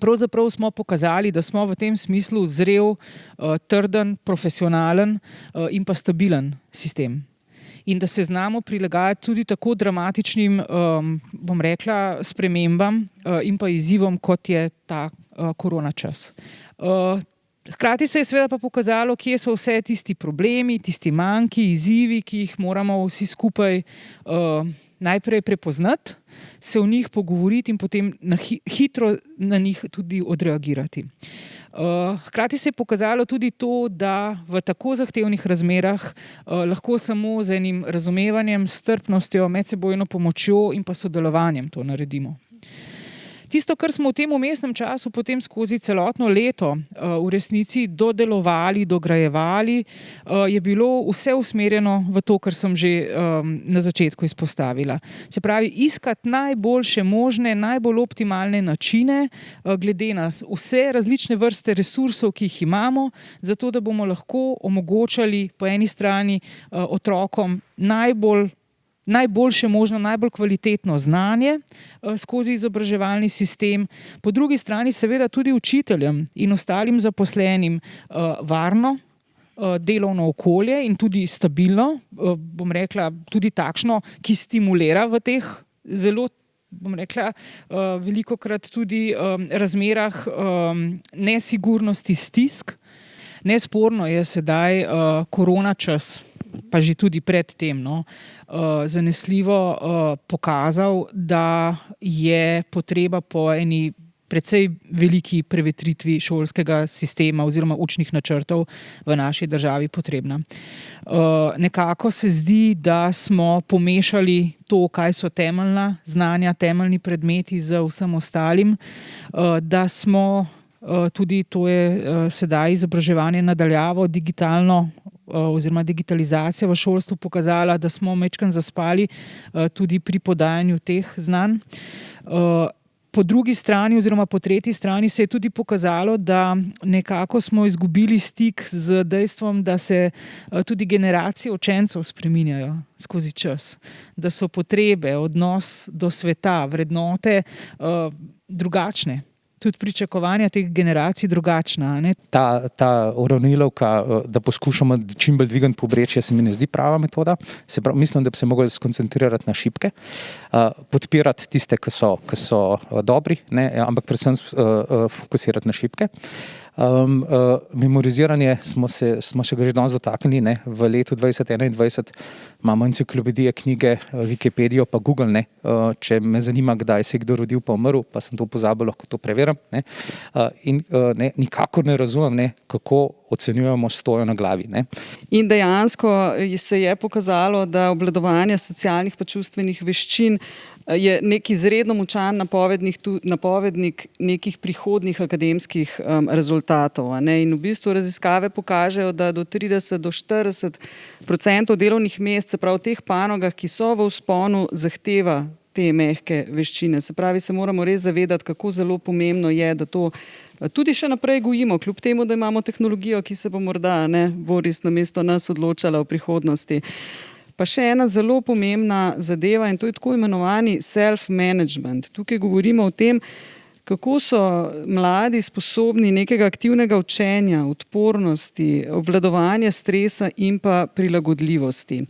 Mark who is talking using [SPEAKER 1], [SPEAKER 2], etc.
[SPEAKER 1] pravzaprav smo pokazali, da smo v tem smislu zrel, trden, profesionalen in pa stabilen sistem. In da se znamo prilagajati tudi tako dramatičnim, bom rekla, spremembam in pa izzivom, kot je ta korona čas. Hkrati se je seveda pa pokazalo, kje so vse tisti problemi, tisti manjki, izzivi, ki jih moramo vsi skupaj najprej prepoznati, se o njih pogovoriti in potem hitro na njih tudi odreagirati. Hkrati se je pokazalo tudi to, da v tako zahtevnih razmerah lahko samo z enim razumevanjem, strpnostjo, medsebojno pomočjo in pa sodelovanjem to naredimo. Tisto, kar smo v tem vmesnem času potem skozi celotno leto v resnici dodelovali, dograjevali, je bilo vse usmerjeno v to, kar sem že na začetku izpostavila. Se pravi, iskati najboljše možne, najbolj optimalne načine glede na vse različne vrste resursov, ki jih imamo, zato da bomo lahko omogočali po eni strani otrokom najboljše možno, najbolj kvalitetno znanje skozi izobraževalni sistem, po drugi strani seveda tudi učiteljem in ostalim zaposlenim varno delovno okolje in tudi stabilno, bom rekla, tudi takšno, ki stimulira v teh zelo, bom rekla, velikokrat tudi razmerah nesigurnosti, stisk. Nesporno je sedaj korona čas, pa že tudi pred tem, zanesljivo pokazal, da je potreba po eni precej veliki prevetritvi šolskega sistema oziroma učnih načrtov v naši državi potrebna. Nekako se zdi, da smo pomešali to, kaj so temeljna znanja, temeljni predmeti z vsem ostalim, da smo tudi, to je sedaj izobraževanje na daljavo, digitalno oziroma digitalizacija v šolstvu pokazala, da smo majčkeno zaspali tudi pri podajanju teh znanj. Po drugi strani oziroma po tretji strani se je tudi pokazalo, da nekako smo izgubili stik z dejstvom, da se tudi generacije učencev spreminjajo skozi čas. Da so potrebe, odnos do sveta, vrednote drugačne. Tudi pričakovanja teh generacij drugačna. Ne?
[SPEAKER 2] Ta uravnilovka, da poskušamo čim bolj dvigati povprečje, se mi ne zdi prava metoda. Mislim, da bi se mogli skoncentrirati na šibke, podpirati tiste, ki so dobri, ne? Ampak predvsem fokusirati na šibke. Memoriziranje smo se ga že danes dotaknili, ne? V letu 2021 imamo enciklopedije, knjige, Wikipedijo pa Google, ne? Če me zanima, kdaj se je kdo rodil pa umrl, pa sem to pozabil, lahko to preverim, ne? Nikakor ne razumem, ne? Kako ocenjujemo stojo na glavi, ne?
[SPEAKER 3] In dejansko se je pokazalo, da obvladovanje socialnih pa čustvenih veščin je nek izredno močan napovednik nekih prihodnjih akademskih rezultatov. In v bistvu raziskave pokažejo, da do 30 do 40% delovnih mest, se pravi v teh panogah, ki so v vzponu, zahteva te mehke veščine. Se pravi, se moramo res zavedati, kako zelo pomembno je, da to tudi še naprej gojimo, kljub temu, da imamo tehnologijo, ki se bo morda, Boris, namesto nas odločala v prihodnosti. Pa še ena zelo pomembna zadeva in to je tako imenovani self-management. Tukaj govorimo o tem, kako so mladi sposobni nekega aktivnega učenja, odpornosti, obvladovanja stresa in pa prilagodljivosti.